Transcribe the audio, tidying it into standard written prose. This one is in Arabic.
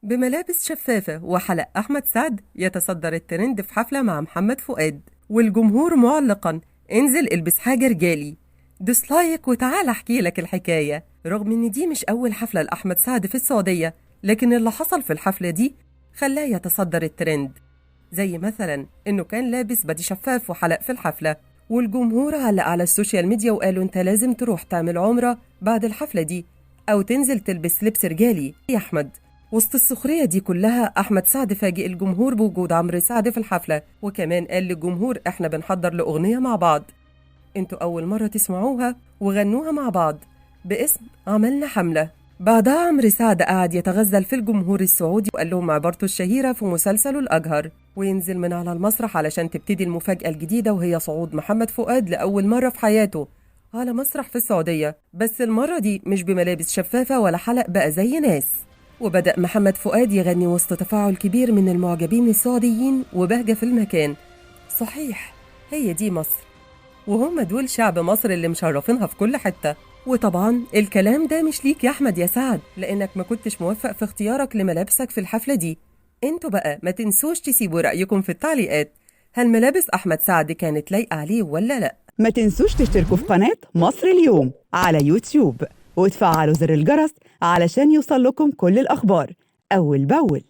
بملابس شفافة وحلق أحمد سعد يتصدر الترند في حفلة مع محمد فؤاد، والجمهور معلقا: انزل البس حاجة رجالي، دوس لايك وتعال احكي لك الحكاية. رغم ان دي مش أول حفلة لأحمد سعد في السعودية، لكن اللي حصل في الحفلة دي خلاه يتصدر الترند. زي مثلا انه كان لابس بدي شفاف وحلق في الحفلة، والجمهور علق على السوشيال ميديا وقالوا انت لازم تروح تعمل عمرة بعد الحفلة دي، او تنزل تلبس لبس رجالي يا احمد. وسط السخرية دي كلها أحمد سعد فاجئ الجمهور بوجود عمرو سعد في الحفلة، وكمان قال للجمهور إحنا بنحضر لأغنية مع بعض انتوا أول مرة تسمعوها وغنوها مع بعض باسم عملنا حملة. بعدها عمرو سعد قعد يتغزل في الجمهور السعودي وقال لهم عبارته الشهيرة في مسلسله الأجهر، وينزل من على المسرح علشان تبتدي المفاجأة الجديدة، وهي صعود محمد فؤاد لأول مرة في حياته على مسرح في السعودية، بس المرة دي مش بملابس شفافة ولا حلق بقى زي ناس. وبدأ محمد فؤاد يغني وسط تفاعل كبير من المعجبين السعوديين وبهجة في المكان. صحيح، هي دي مصر، وهم دول شعب مصر اللي مشرفينها في كل حتة. وطبعا الكلام ده مش ليك يا أحمد يا سعد، لأنك ما كنتش موفق في اختيارك لملابسك في الحفلة دي. انتوا بقى ما تنسوش تسيبوا رأيكم في التعليقات، هل ملابس أحمد سعد كانت لايقة عليه ولا لأ؟ ما تنسوش تشتركوا في قناة مصر اليوم على يوتيوب وتفعلوا زر الجرس علشان يوصل لكم كل الأخبار أول بأول.